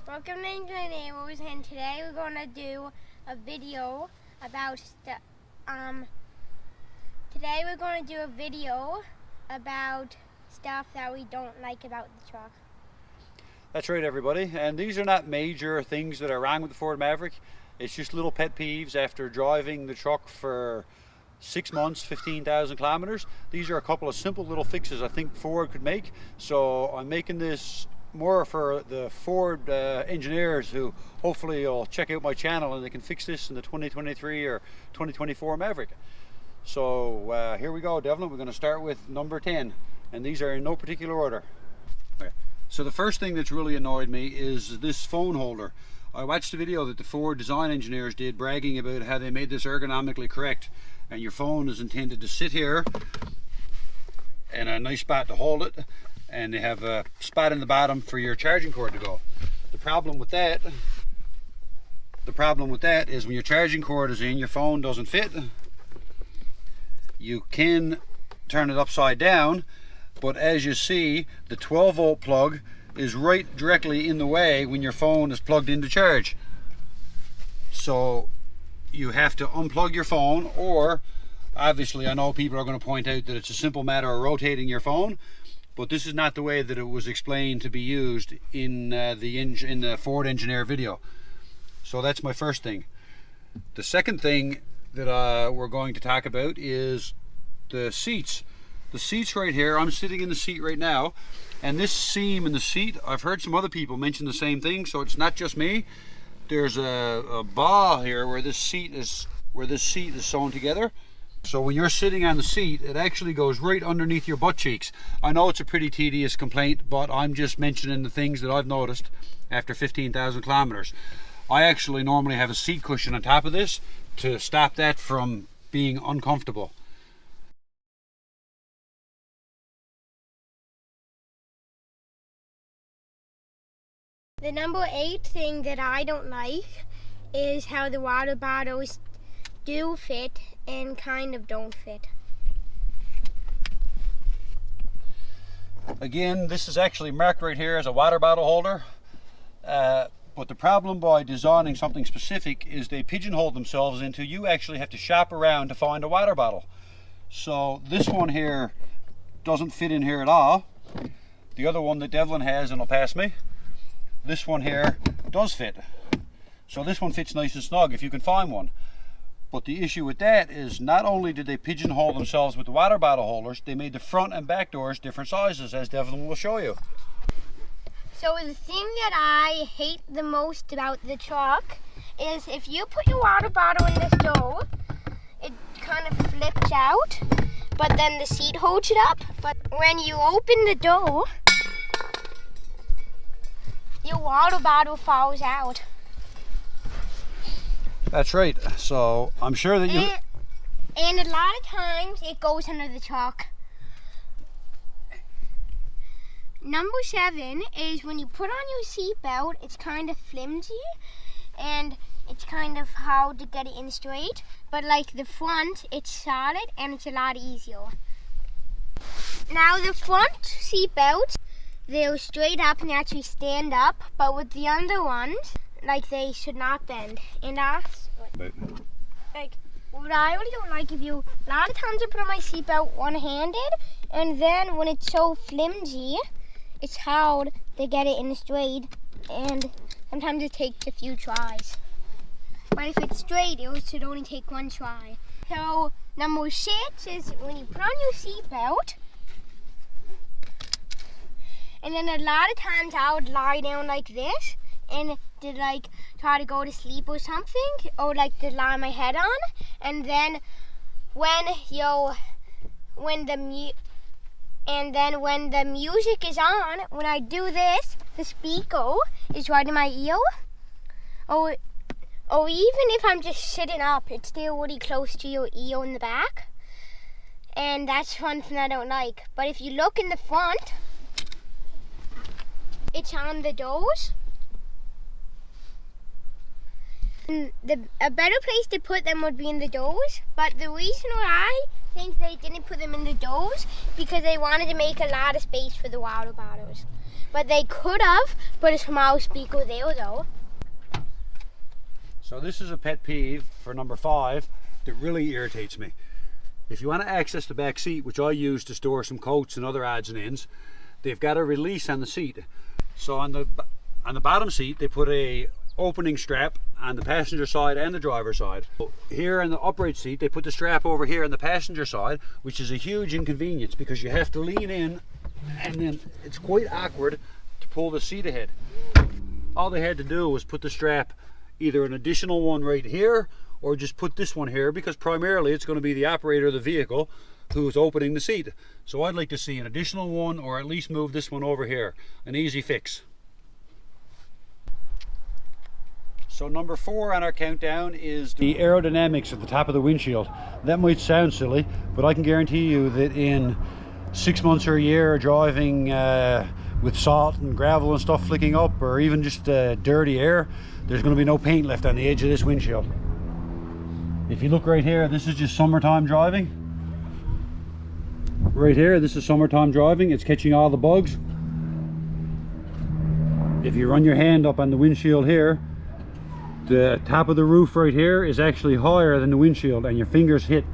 Welcome to Newfoundland Outdoors, and today we're going to do a video about stuff that we don't like about the truck. That's right, everybody, and these are not major things that are wrong with the Ford Maverick. It's just little pet peeves after driving the truck for 6 months, 15,000 kilometers. These are a couple of simple little fixes I think Ford could make, so I'm making this more for the Ford engineers who hopefully will check out my channel and they can fix this in the 2023 or 2024 Maverick. So here we go, Devlin. We're going to start with number 10, and these are in no particular order. Okay. So the first thing that's really annoyed me is this phone holder. I watched a video that the Ford design engineers did bragging about how they made this ergonomically correct, and your phone is intended to sit here and a nice spot to hold it, and they have a spot in the bottom for your charging cord to go. The problem with that is when your charging cord is in, your phone doesn't fit. You can turn it upside down, but as you see, the 12-volt plug is right directly in the way when your phone is plugged into charge. So you have to unplug your phone, or obviously I know people are going to point out that it's a simple matter of rotating your phone, but this is not the way that it was explained to be used in the Ford engineer video. So that's my first thing. The second thing that we're going to talk about is the seats. The seats right here, I'm sitting in the seat right now, and this seam in the seat, I've heard some other people mention the same thing, so it's not just me. There's a bar here where this seat is sewn together. So when you're sitting on the seat, it actually goes right underneath your butt cheeks. I know it's a pretty tedious complaint, but I'm just mentioning the things that I've noticed after 15,000 kilometers. I actually normally have a seat cushion on top of this to stop that from being uncomfortable. The number 8 thing that I don't like is how the water bottles do fit and kind of don't fit. Again, this is actually marked right here as a water bottle holder, but the problem by designing something specific is they pigeonhole themselves into you actually have to shop around to find a water bottle. So this one here doesn't fit in here at all. The other one that Devlin has, and will pass me, this one here does fit. So this one fits nice and snug if you can find one. But the issue with that is not only did they pigeonhole themselves with the water bottle holders, they made the front and back doors different sizes, as Devlin will show you. So the thing that I hate the most about the truck is if you put your water bottle in this door, it kind of flips out, but then the seat holds it up. But when you open the door, your water bottle falls out. That's right. So I'm sure that you... And a lot of times it goes under the truck. Number 7 is when you put on your seatbelt, it's kind of flimsy and it's kind of hard to get it in straight. But like the front, it's solid and it's a lot easier. Now the front seatbelts, they're straight up and actually stand up, but with the under ones, like they should not bend. And that's like what I really don't like. A lot of times I put on my seatbelt one-handed, and then when it's so flimsy, it's hard to get it in straight, and sometimes it takes a few tries. But if it's straight, it should only take one try. So number 6 is when you put on your seatbelt, and then a lot of times I would lie down like this and to try to go to sleep or something, or to lie my head on, and then when the music is on, when I do this, the speaker is right in my ear, or even if I'm just sitting up, it's still really close to your ear in the back, and that's one thing I don't like. But if you look in the front, it's on the doors. And a better place to put them would be in the doors, but the reason why think they didn't put them in the doors because they wanted to make a lot of space for the water bottles. But they could have put a small speaker there though. So this is a pet peeve for number 5 that really irritates me. If you want to access the back seat, which I use to store some coats and other odds and ends, they've got a release on the seat. So on the bottom seat they put a opening strap on the passenger side and the driver's side. Here on the upright seat they put the strap over here on the passenger side, which is a huge inconvenience because you have to lean in and then it's quite awkward to pull the seat ahead. All they had to do was put the strap, either an additional one right here or just put this one here, because primarily it's going to be the operator of the vehicle who's opening the seat. So I'd like to see an additional one, or at least move this one over here. An easy fix. So number 4 on our countdown is the aerodynamics at the top of the windshield. That might sound silly, but I can guarantee you that in 6 months or a year driving with salt and gravel and stuff flicking up, or even just dirty air, there's going to be no paint left on the edge of this windshield. If you look right here, this is just summertime driving. Right here, this is summertime driving. It's catching all the bugs. If you run your hand up on the windshield here, the top of the roof right here is actually higher than the windshield and your fingers hit.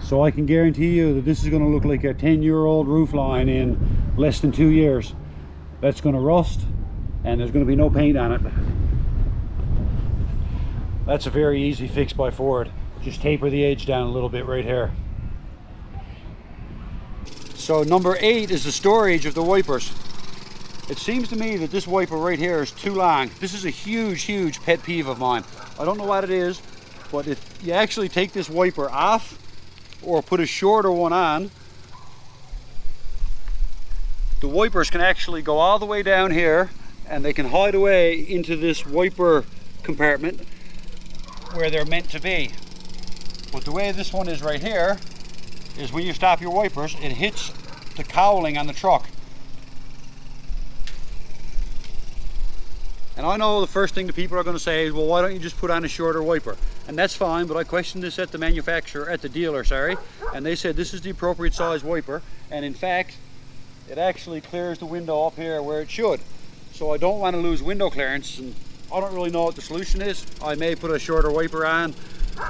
So I can guarantee you that this is going to look like a 10-year-old roof line in less than 2 years. That's going to rust and there's going to be no paint on it. That's a very easy fix by Ford. Just taper the edge down a little bit right here. So number 8 is the storage of the wipers. It seems to me that this wiper right here is too long. This is a huge pet peeve of mine. I don't know what it is, but if you actually take this wiper off or put a shorter one on, the wipers can actually go all the way down here and they can hide away into this wiper compartment where they're meant to be. But the way this one is right here is when you stop your wipers, it hits the cowling on the truck. And I know the first thing the people are going to say is, well, why don't you just put on a shorter wiper? And that's fine, but I questioned this at the manufacturer, at the dealer, sorry, and they said this is the appropriate size wiper, and in fact, it actually clears the window up here where it should. So I don't want to lose window clearance, and I don't really know what the solution is. I may put a shorter wiper on,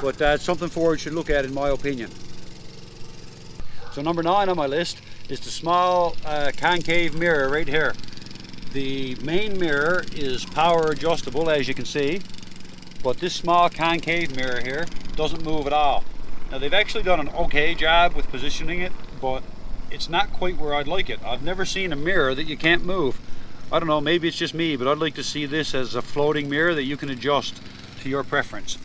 but that's something Ford should look at in my opinion. So number 9 on my list is the small concave mirror right here. The main mirror is power adjustable, as you can see, but this small concave mirror here doesn't move at all. Now they've actually done an okay job with positioning it, but it's not quite where I'd like it. I've never seen a mirror that you can't move. I don't know, maybe it's just me, but I'd like to see this as a floating mirror that you can adjust to your preference.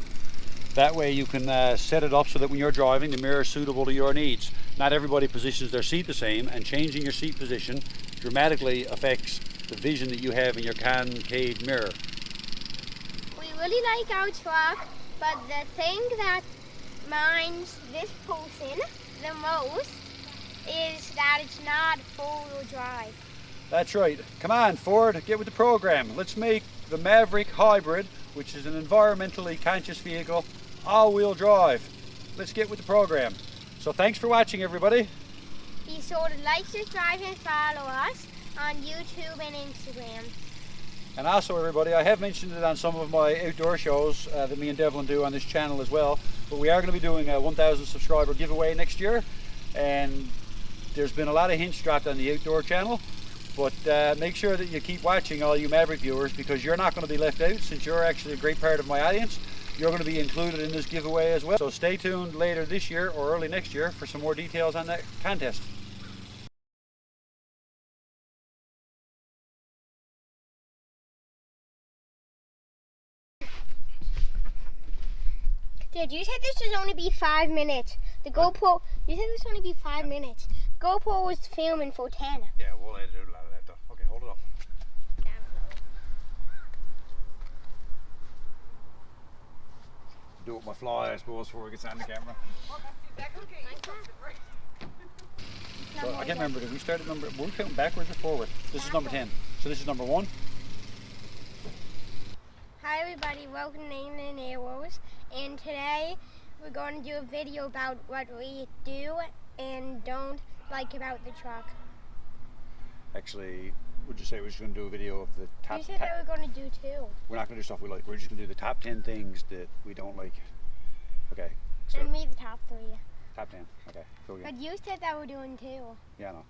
That way you can set it up so that when you're driving, the mirror is suitable to your needs. Not everybody positions their seat the same, and changing your seat position dramatically affects the vision that you have in your concave mirror. We really like our truck, but the thing that minds this person the most is that it's not four-wheel drive. That's right. Come on, Ford, get with the program. Let's make the Maverick Hybrid, which is an environmentally conscious vehicle, all-wheel drive. Let's get with the program. So thanks for watching, everybody. Be sure to like, subscribe, and follow us on YouTube and Instagram. And also, everybody, I have mentioned it on some of my outdoor shows that me and Devlin do on this channel as well, but we are going to be doing a 1,000 subscriber giveaway next year, and there's been a lot of hints dropped on the outdoor channel, but make sure that you keep watching, all you Maverick viewers, because you're not going to be left out. Since you're actually a great part of my audience, you're going to be included in this giveaway as well. So stay tuned later this year or early next year for some more details on that contest. Dad, you said this was only be 5 minutes. The GoPro, you said this was only be 5 minutes. GoPro was filming for 10. Yeah, we'll edit out a lot of that though. Okay, hold it up. Do it with my fly, I suppose, before it gets on the camera. So I can't remember, did we start at number, were we counting backwards or forward? This is number 10. So this is number 1. Hi everybody, welcome to Newfoundland Outdoors, and today we're going to do a video about what we do and don't like about the truck. Actually, would you say we're just going to do a video of the top? You said that we're going to do 2. We're not going to do stuff we like. We're just going to do the top 10 things that we don't like. Okay. So And me the top 3. top 10. Okay. Go again. But you said that we're doing 2. Yeah, I know.